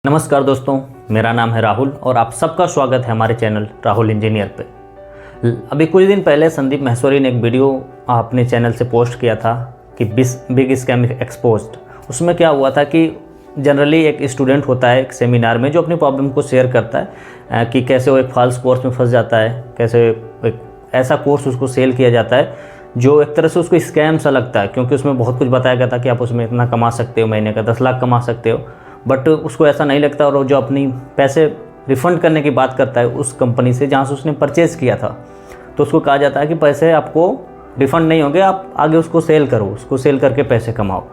नमस्कार दोस्तों, मेरा नाम है राहुल और आप सबका स्वागत है हमारे चैनल राहुल इंजीनियर पे। अभी कुछ दिन पहले संदीप महेश्वरी ने एक वीडियो अपने चैनल से पोस्ट किया था कि बिग स्कैम एक्सपोज्ड। उसमें क्या हुआ था कि जनरली एक स्टूडेंट होता है एक सेमिनार में जो अपनी प्रॉब्लम को शेयर करता है कि कैसे वो एक फॉल्स कोर्स में फंस जाता है, कैसे एक ऐसा कोर्स उसको सेल किया जाता है जो एक तरह से उसको स्कैम सा लगता है, क्योंकि उसमें बहुत कुछ बताया गया था कि आप उसमें इतना कमा सकते हो, महीने का 10 लाख कमा सकते हो। बट उसको ऐसा नहीं लगता और जो अपनी पैसे रिफ़ंड करने की बात करता है उस कंपनी से जहाँ से उसने परचेज़ किया था, तो उसको कहा जाता है कि पैसे आपको रिफ़ंड नहीं होंगे, आप आगे उसको सेल करो, उसको सेल करके पैसे कमाओ।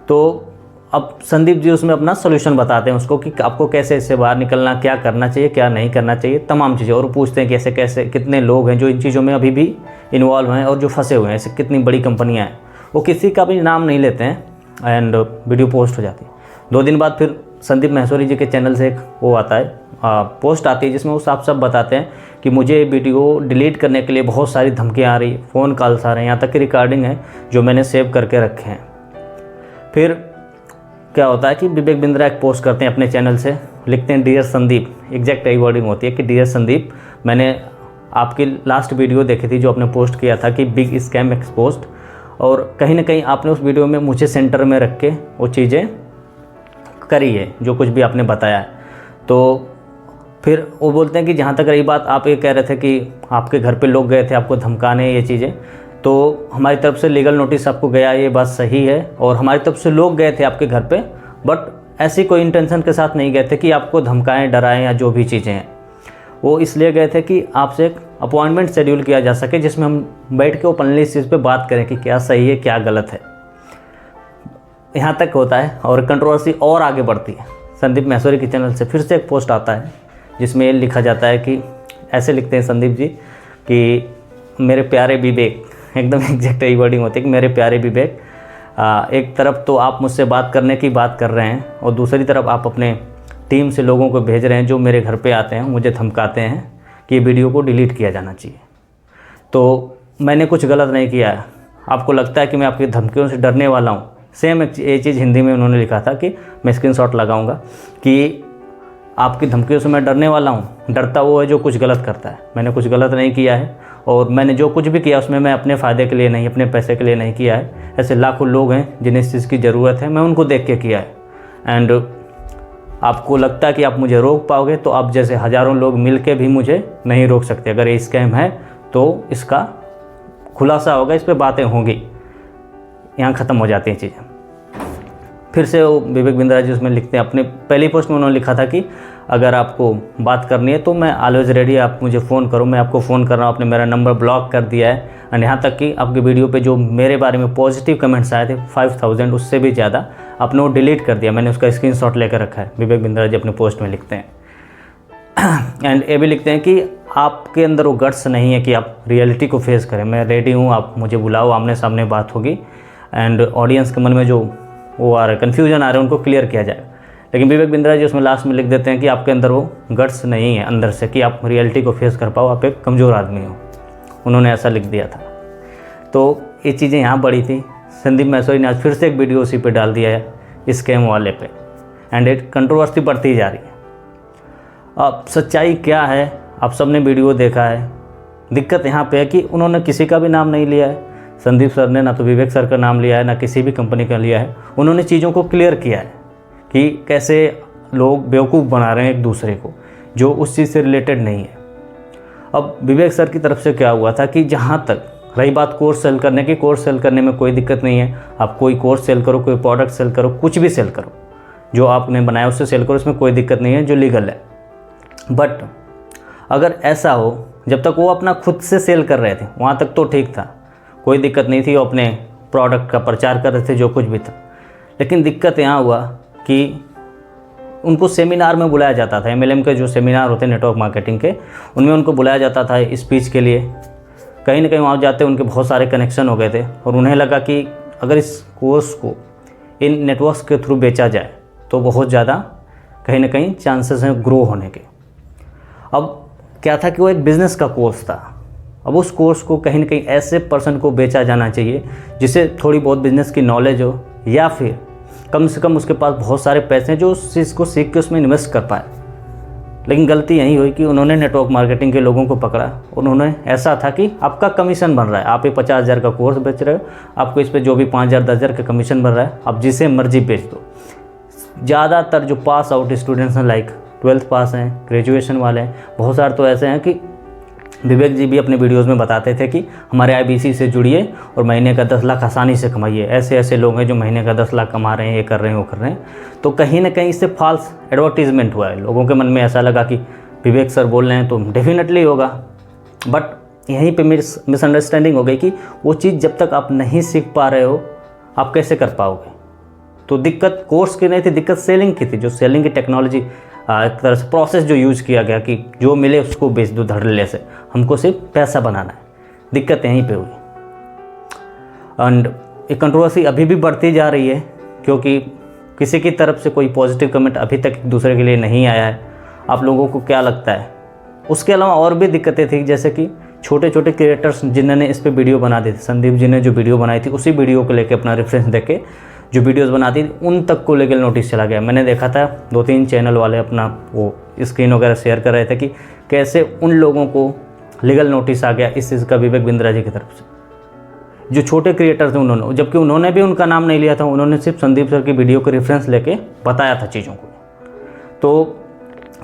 तो अब संदीप जी उसमें अपना सोल्यूशन बताते हैं उसको कि आपको कैसे इससे बाहर निकलना, क्या करना चाहिए, क्या नहीं करना चाहिए, तमाम चीज़ें। और पूछते हैं कि ऐसे कैसे कितने लोग हैं जो इन चीज़ों में अभी भी इन्वॉल्व हैं और जो फंसे हुए हैं, ऐसे कितनी बड़ी कंपनियाँ हैं। वो किसी का भी नाम नहीं लेते हैं एंड वीडियो पोस्ट हो जाती है। 2 दिन बाद फिर संदीप महेश्वरी जी के चैनल से एक वो आता है, पोस्ट आती है जिसमें वो साफ साफ बताते हैं कि मुझे वीडियो डिलीट करने के लिए बहुत सारी धमकियाँ आ रही, फ़ोन कॉल्स आ रहे हैं, यहाँ तक कि रिकॉर्डिंग है जो मैंने सेव करके रखे हैं। फिर क्या होता है कि विवेक बिंद्रा एक पोस्ट करते हैं अपने चैनल से, लिखते हैं डियर संदीप, एग्जैक्ट यही वर्डिंग होती है कि डियर संदीप, मैंने आपकी लास्ट वीडियो देखी थी जो आपने पोस्ट किया था कि बिग स्कैम एक्सपोज्ड, और कहीं ना कहीं आपने उस वीडियो में मुझे सेंटर में रख के वो चीज़ें करी है जो कुछ भी आपने बताया है। तो फिर वो बोलते हैं कि जहाँ तक रही बात, आप ये कह रहे थे कि आपके घर पे लोग गए थे आपको धमकाने ये चीज़ें, तो हमारी तरफ से लीगल नोटिस आपको गया, ये बात सही है। और हमारी तरफ से लोग गए थे आपके घर पे, बट ऐसी कोई इंटेंशन के साथ नहीं गए थे कि आपको धमकाएं, डराएं या जो भी चीज़ें हैं। वो इसलिए गए थे कि आपसे एक अपॉइंटमेंट शेड्यूल किया जा सके जिसमें हम बैठ के ओपनली इस चीज़ पर बात करें कि क्या सही है क्या गलत है। यहाँ तक होता है और कंट्रोवर्सी और आगे बढ़ती है। संदीप महेश्वरी के चैनल से फिर से एक पोस्ट आता है जिसमें ये लिखा जाता है कि ऐसे लिखते हैं संदीप जी कि मेरे प्यारे विवेक, एकदम एग्जैक्ट यही वर्डिंग होती है कि मेरे प्यारे विवेक, एक तरफ तो आप मुझसे बात करने की बात कर रहे हैं और दूसरी तरफ आप अपने टीम से लोगों को भेज रहे हैं जो मेरे घर पे आते हैं, मुझे धमकाते हैं कि ये वीडियो को डिलीट किया जाना चाहिए। तो मैंने कुछ गलत नहीं किया है, आपको लगता है कि मैं आपकी धमकियों से डरने वाला हूँ। सेम ये चीज़ हिंदी में उन्होंने लिखा था कि मैं स्क्रीनशॉट लगाऊंगा कि आपकी धमकियों से मैं डरने वाला हूँ। डरता वो है जो कुछ गलत करता है, मैंने कुछ गलत नहीं किया है और मैंने जो कुछ भी किया उसमें मैं अपने फ़ायदे के लिए नहीं, अपने पैसे के लिए नहीं किया है। ऐसे लाखों लोग हैं जिन्हें इस चीज़ की ज़रूरत है, मैं उनको देख के किया है। एंड आपको लगता है कि आप मुझे रोक पाओगे, तो आप जैसे हज़ारों लोग मिल के भी मुझे नहीं रोक सकते। अगर ये स्कैम है तो इसका खुलासा होगा, इस पर बातें होंगी, यहाँ ख़त्म हो जाती हैं चीज़ें। फिर से वो विवेक बिंद्रा जी उसमें लिखते हैं, अपने पहली पोस्ट में उन्होंने लिखा था कि अगर आपको बात करनी है तो मैं ऑलवेज रेडी, आप मुझे फ़ोन करो, मैं आपको फ़ोन कर रहा हूँ। आपने मेरा नंबर ब्लॉक कर दिया है और यहाँ तक कि आपकी वीडियो पे जो मेरे बारे में पॉजिटिव कमेंट्स आए थे 5000 उससे भी ज़्यादा, आपने वो डिलीट कर दिया। मैंने उसका स्क्रीनशॉट लेकर रखा है, विवेक बिंद्रा जी अपने पोस्ट में लिखते हैं। एंड ये भी लिखते हैं कि आपके अंदर वो गट्स नहीं है कि आप रियलिटी को फेस करें। मैं रेडी हूँ, आप मुझे बुलाओ, आमने सामने बात होगी एंड ऑडियंस के मन में जो वो आ रहा है, कन्फ्यूजन आ रहा है, उनको क्लियर किया जाएगा। लेकिन विवेक बिंद्रा जी उसमें लास्ट में लिख देते हैं कि आपके अंदर वो गट्स नहीं है अंदर से कि आप रियलिटी को फेस कर पाओ, आप एक कमज़ोर आदमी हो। उन्होंने ऐसा लिख दिया था। तो ये चीज़ें यहाँ बढ़ी थी। संदीप महेश्वरी ने आज फिर से एक वीडियो उसी पे डाल दिया है स्कैम वाले पे, एंड एक कंट्रोवर्सी बढ़ती जा रही है। अब सच्चाई क्या है, आप सब ने वीडियो देखा है। दिक्कत यहाँ पे है कि उन्होंने किसी का भी नाम नहीं लिया है, संदीप सर ने ना तो विवेक सर का नाम लिया है, ना किसी भी कंपनी का लिया है। उन्होंने चीज़ों को क्लियर किया है कि कैसे लोग बेवकूफ़ बना रहे हैं एक दूसरे को, जो उस चीज़ से रिलेटेड नहीं है। अब विवेक सर की तरफ से क्या हुआ था कि जहाँ तक रही बात कोर्स सेल करने की, कोर्स सेल करने में कोई दिक्कत नहीं है। आप कोई कोर्स सेल करो, कोई प्रोडक्ट सेल करो, कुछ भी सेल करो, जो आपने बनाया उससे सेल करो, इसमें कोई दिक्कत नहीं है, जो लीगल है। बट अगर ऐसा हो, जब तक वो अपना खुद से सेल कर रहे थे वहाँ तक तो ठीक था, कोई दिक्कत नहीं थी, वो अपने प्रोडक्ट का प्रचार कर रहे थे, जो कुछ भी था। लेकिन दिक्कत यहाँ हुआ कि उनको सेमिनार में बुलाया जाता था, MLM के जो सेमिनार होते हैं नेटवर्क मार्केटिंग के, उनमें उनको बुलाया जाता था स्पीच के लिए। कहीं ना कहीं वहाँ जाते उनके बहुत सारे कनेक्शन हो गए थे और उन्हें लगा कि अगर इस कोर्स को इन नेटवर्क्स के थ्रू बेचा जाए तो बहुत ज़्यादा कहीं ना कहीं चांसेस हैं ग्रो होने के। अब क्या था कि वो एक बिज़नेस का कोर्स था। अब उस कोर्स को कहीं ना कहीं ऐसे पर्सन को बेचा जाना चाहिए जिसे थोड़ी बहुत बिज़नेस की नॉलेज हो, या फिर कम से कम उसके पास बहुत सारे पैसे हैं जो उस चीज़ को सीख के उसमें इन्वेस्ट कर पाए। लेकिन गलती यही हुई कि उन्होंने नेटवर्क मार्केटिंग के लोगों को पकड़ा। उन्होंने ऐसा था कि आपका कमीशन बन रहा है, आप ये 50,000 का कोर्स बेच रहे हो, आपको इस पे जो भी 5,000 10,000 का कमीशन बन रहा है, आप जिसे मर्जी बेच दो। ज़्यादातर जो पास आउट स्टूडेंट्स हैं, लाइक 12th पास हैं, ग्रेजुएशन वाले हैं, बहुत सारे तो ऐसे हैं कि विवेक जी भी अपने वीडियोस में बताते थे कि हमारे IBC से जुड़िए और महीने का 10 लाख आसानी से कमाइए। ऐसे ऐसे लोग हैं जो महीने का 10 लाख कमा रहे हैं, ये कर रहे हैं, वो कर रहे हैं। तो कहीं ना कहीं इससे फॉल्स एडवर्टीजमेंट हुआ है। लोगों के मन में ऐसा लगा कि विवेक सर बोल रहे हैं तो डेफिनेटली होगा। बट यहीं पे मिसअंडरस्टैंडिंग हो गई कि वो चीज़ जब तक आप नहीं सीख पा रहे हो आप कैसे कर पाओगे। तो दिक्कत कोर्स की नहीं थी, दिक्कत सेलिंग की थी। जो सेलिंग की टेक्नोलॉजी एक तरह से प्रोसेस जो यूज़ किया गया कि जो मिले उसको बेच दो धड़ल्ले से, हमको सिर्फ पैसा बनाना है, दिक्कत यहीं पे हुई। एंड ये कंट्रोवर्सी अभी भी बढ़ती जा रही है क्योंकि किसी की तरफ से कोई पॉजिटिव कमेंट अभी तक एक दूसरे के लिए नहीं आया है। आप लोगों को क्या लगता है? उसके अलावा और भी दिक्कतें थी, जैसे कि छोटे छोटे क्रिएटर्स जिन्होंने इस पर वीडियो बना दी थी, संदीप जी ने जो वीडियो बनाई थी उसी वीडियो को लेकर अपना रेफरेंस देके जो वीडियोस बनाती थी उन तक को लेकर नोटिस चला गया। मैंने देखा था 2-3 चैनल वाले अपना वो स्क्रीन वगैरह शेयर कर रहे थे कि कैसे उन लोगों को लीगल नोटिस आ गया इस चीज़ का विवेक बिंद्रा जी की तरफ से। जो छोटे क्रिएटर थे उन्होंने, जबकि उन्होंने भी उनका नाम नहीं लिया था, उन्होंने सिर्फ संदीप सर की वीडियो को रेफरेंस लेके बताया था चीज़ों को। तो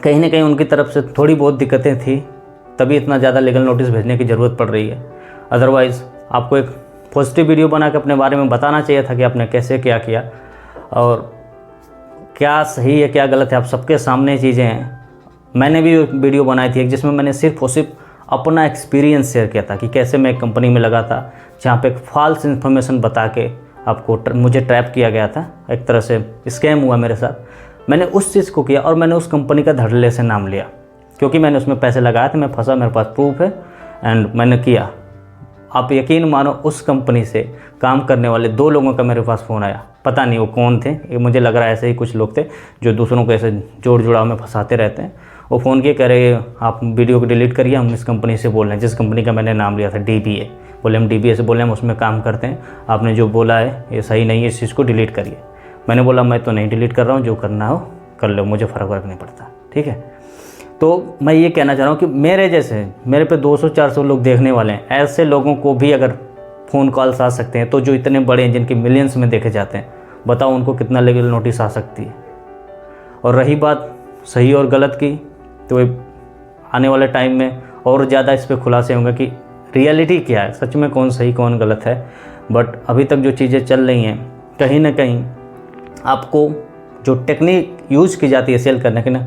कहीं ना कहीं उनकी तरफ से थोड़ी बहुत दिक्कतें थी, तभी इतना ज़्यादा लीगल नोटिस भेजने की ज़रूरत पड़ रही है। अदरवाइज़ आपको एक पॉजिटिव वीडियो बना के अपने बारे में बताना चाहिए था कि आपने कैसे क्या किया और क्या सही है क्या गलत है। आप सबके सामने चीज़ें हैं। मैंने भी एक वीडियो बनाई थी जिसमें मैंने सिर्फ और सिर्फ अपना एक्सपीरियंस शेयर किया था कि कैसे मैं एक कंपनी में लगा था जहाँ पे एक फॉल्स इन्फॉर्मेशन बता के आपको मुझे ट्रैप किया गया था, एक तरह से स्कैम हुआ मेरे साथ। मैंने उस चीज़ को किया और मैंने उस कंपनी का धड़ल्ले से नाम लिया क्योंकि मैंने उसमें पैसे लगाए थे, मैं फंसा, मेरे पास प्रूफ है एंड मैंने किया। आप यकीन मानो उस कंपनी से काम करने वाले 2 लोगों का मेरे पास फ़ोन आया, पता नहीं वो कौन थे, मुझे लग रहा है ऐसे ही कुछ लोग थे जो दूसरों को ऐसे जोड़ जुड़ाव में फंसाते रहते हैं। वो फ़ोन किए, कह रहे आप वीडियो को डिलीट करिए, हम इस कंपनी से बोल रहे हैं जिस कंपनी का मैंने नाम लिया था DBA। बोले हम DBA से बोले, हम उसमें काम करते हैं, आपने जो बोला है ये सही नहीं है, इस चीज़ को डिलीट करिए। मैंने बोला मैं तो नहीं डिलीट कर रहा हूँ, जो करना हो कर लो, मुझे फ़र्क नहीं पड़ता, ठीक है। तो मैं ये कहना चाह रहा हूँ कि मेरे जैसे मेरे पे 200-400 लोग देखने वाले हैं, ऐसे लोगों को भी अगर फ़ोन कॉल्स आ सकते हैं तो जो इतने बड़े हैं जिनके मिलियंस में देखे जाते हैं, बताओ उनको कितना लीगल नोटिस आ सकती है। और रही बात सही और गलत की, तो आने वाले टाइम में और ज़्यादा इस पर खुलासे होंगे कि रियलिटी क्या है, सच में कौन सही कौन गलत है। बट अभी तक जो चीज़ें चल रही हैं, कहीं ना कहीं आपको जो टेक्निक यूज़ की जाती है सेल करने की ना,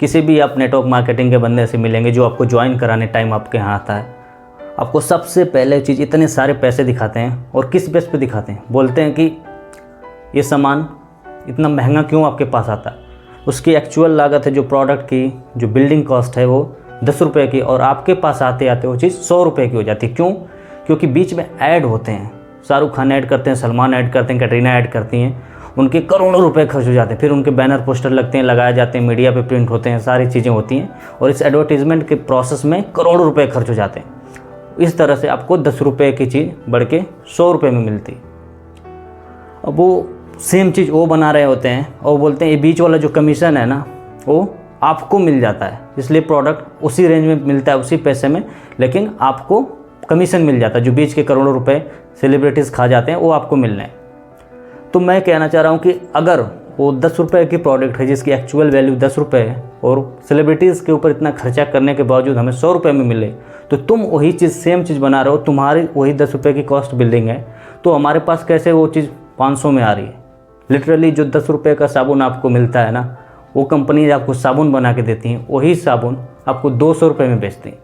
किसी भी आप नेटवर्क मार्केटिंग के बंदे से मिलेंगे जो आपको ज्वाइन कराने टाइम आपके यहाँ आता है, आपको सबसे पहले चीज़ इतने सारे पैसे दिखाते हैं। और किस बेस पे दिखाते हैं? बोलते हैं कि ये सामान इतना महंगा क्यों आपके पास आता है, उसकी एक्चुअल लागत है जो प्रोडक्ट की, जो बिल्डिंग कॉस्ट है वो 10 रुपये की, और आपके पास आते आते वो चीज़ 100 रुपये की हो जाती है। क्यों? क्योंकि बीच में ऐड होते हैं, शाहरुख खान ऐड करते हैं, सलमान ऐड करते हैं, कैटरीना ऐड करती हैं, उनके करोड़ों रुपए खर्च हो जाते हैं। फिर उनके बैनर पोस्टर लगते हैं, लगाए जाते हैं, मीडिया पे प्रिंट होते हैं, सारी चीज़ें होती हैं और इस एडवर्टीज़मेंट के प्रोसेस में करोड़ों रुपए खर्च हो जाते हैं। इस तरह से आपको 10 रुपये की चीज़ बढ़ के 100 रुपये में मिलती है। अब वो सेम चीज़ वो बना रहे होते हैं और बोलते हैं ये बीच वाला जो कमीशन है ना वो आपको मिल जाता है, इसलिए प्रोडक्ट उसी रेंज में मिलता है, उसी पैसे में, लेकिन आपको कमीशन मिल जाता है। जो बीच के करोड़ों रुपए सेलिब्रिटीज़ खा जाते हैं वो आपको मिलने हैं। तो मैं कहना चाह रहा हूँ कि अगर वो 10 रुपये की प्रोडक्ट है जिसकी एक्चुअल वैल्यू 10 रुपये है और सेलिब्रिटीज़ के ऊपर इतना खर्चा करने के बावजूद हमें 100 रुपये में मिले, तो तुम वही चीज़ सेम चीज़ बना रहे हो, तुम्हारी वही 10 रुपये की कॉस्ट बिल्डिंग है, तो हमारे पास कैसे वो चीज़ 500 में आ रही है। लिटरली जो 10 रुपये का साबुन आपको मिलता है ना, वो कंपनी आपको साबुन बना के देती हैं, वही साबुन आपको 200 रुपये में बेचती हैं।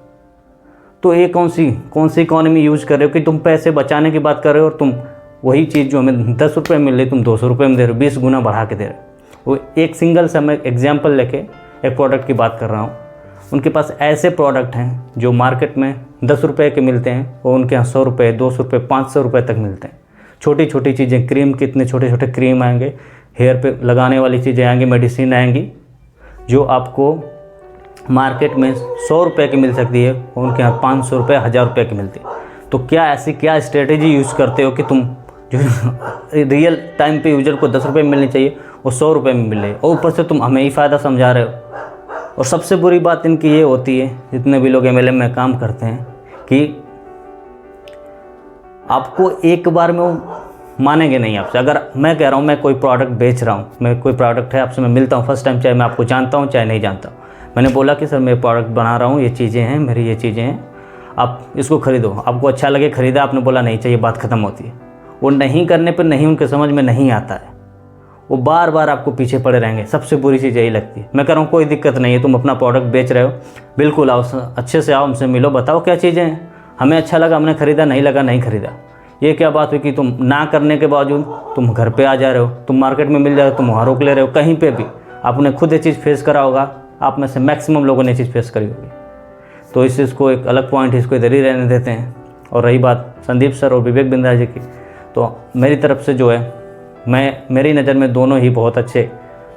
तो ये कौन सी इकोनॉमी यूज़ कर रहे हो कि तुम पैसे बचाने की बात कर रहे हो और तुम वही चीज़ जो हमें 10 रुपये में मिल रही तुम 200 रुपये में दे रहे हो, 20 गुना बढ़ा के दे रहे हो। वो एक सिंगल सा मैं एग्जाम्पल लेके एक प्रोडक्ट की बात कर रहा हूँ। उनके पास ऐसे प्रोडक्ट हैं जो मार्केट में 10 रुपये के मिलते हैं और उनके यहाँ 100 रुपये, 200 रुपये, 500 रुपये तक मिलते हैं। छोटी छोटी चीज़ें, क्रीम, कितने छोटे छोटे क्रीम आएंगे, हेयर पे लगाने वाली चीज़ें आएंगी, मेडिसिन आएंगी, जो आपको मार्केट में 100 रुपये की मिल सकती है और उनके यहाँ 500 रुपये, 1000 रुपये की मिलती है। तो क्या ऐसी क्या स्ट्रेटेजी यूज़ करते हो कि तुम जो रियल टाइम पे यूजर को 10 रुपये में मिलनी चाहिए वो 100 रुपये में मिल रही है, और ऊपर से तुम हमें ही फ़ायदा समझा रहे हो। और सबसे बुरी बात इनकी ये होती है, जितने भी लोग MLM में काम करते हैं, कि आपको एक बार में वो मानेंगे नहीं आपसे। अगर मैं कह रहा हूँ मैं कोई प्रोडक्ट बेच रहा हूँ, मैं कोई प्रोडक्ट है आपसे मैं मिलता हूँ फर्स्ट टाइम, चाहे मैं आपको जानता हूँ चाहे नहीं जानता हूँ, मैंने बोला कि सर मैं प्रोडक्ट बना रहा हूँ, ये चीज़ें हैं मेरी, ये चीज़ें हैं, आप इसको ख़रीदो, आपको अच्छा लगे ख़रीदा, आपने बोला नहीं चाहिए, बात ख़त्म होती है। वो नहीं करने पर नहीं, उनके समझ में नहीं आता है, वो बार बार आपको पीछे पड़े रहेंगे। सबसे बुरी चीज़ यही लगती है। मैं कह रहा हूँ कोई दिक्कत नहीं है, तुम अपना प्रोडक्ट बेच रहे हो, बिल्कुल आओ, अच्छे से आओ, हमसे मिलो, बताओ क्या चीज़ें हैं, हमें अच्छा लगा हमने ख़रीदा, नहीं लगा नहीं ख़रीदा। ये क्या बात हुई कि तुम ना करने के बावजूद तुम घर पे आ जा रहे हो, तुम मार्केट में मिल जा रहे हो, तुम वहाँ रोक ले रहे हो, कहीं पे भी आपने खुद ये चीज़ फेस करा होगा, आप में से मैक्सिमम लोगों ने ये चीज़ फेस करी होगी। तो इस चीज़ को एक अलग पॉइंट, इसको इधर ही रहने देते हैं। और रही बात संदीप सर और विवेक बिंद्रा जी की, तो मेरी तरफ से जो है, मेरी नज़र में दोनों ही बहुत अच्छे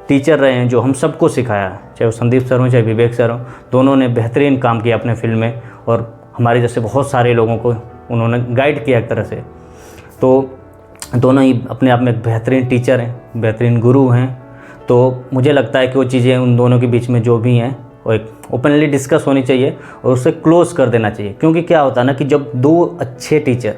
टीचर रहे हैं, जो हम सबको सिखाया है, चाहे वो संदीप सर हों चाहे विवेक सर हों, दोनों ने बेहतरीन काम किया अपने फील्ड में, और हमारे जैसे बहुत सारे लोगों को उन्होंने गाइड किया एक तरह से। तो दोनों ही अपने आप में एक बेहतरीन टीचर हैं, बेहतरीन गुरु हैं। तो मुझे लगता है कि वो चीज़ें उन दोनों के बीच में जो भी हैं वो एक ओपनली डिस्कस होनी चाहिए और उसे क्लोज कर देना चाहिए। क्योंकि क्या होता है ना कि जब दो अच्छे टीचर,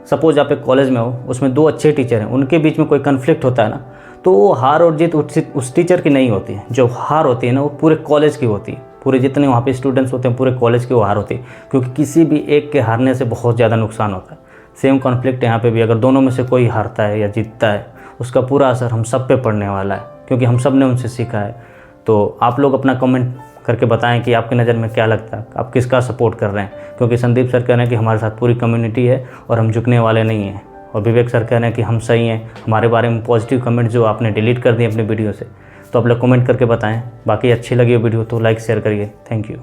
सपोज आप एक कॉलेज में हो, उसमें दो अच्छे टीचर हैं, उनके बीच में कोई कन्फ्लिक्ट होता है ना, तो वो हार और जीत उस टीचर की नहीं होती है। जो हार होती है ना वो पूरे कॉलेज की होती है, पूरे जितने वहाँ पे स्टूडेंट्स होते हैं पूरे कॉलेज की वो हार होती है। क्योंकि किसी भी एक के हारने से बहुत ज़्यादा नुकसान होता है। सेम कॉन्फ्लिक्ट यहाँ पे भी, अगर दोनों में से कोई हारता है या जीतता है, उसका पूरा असर हम सब पे पड़ने वाला है, क्योंकि हम सब ने उनसे सीखा है। तो आप लोग अपना कमेंट करके बताएं कि आपकी नज़र में क्या लगता है, आप किसका सपोर्ट कर रहे हैं। क्योंकि संदीप सर कह रहे हैं कि हमारे साथ पूरी कम्युनिटी है और हम झुकने वाले नहीं हैं, और विवेक सर कह रहे हैं कि हम सही हैं, हमारे बारे में पॉजिटिव कमेंट जो आपने डिलीट कर दिए अपनी वीडियो से। तो आप लोग कमेंट करके बताएं। बाकी अच्छी लगी वीडियो तो लाइक शेयर करिए। Thank you.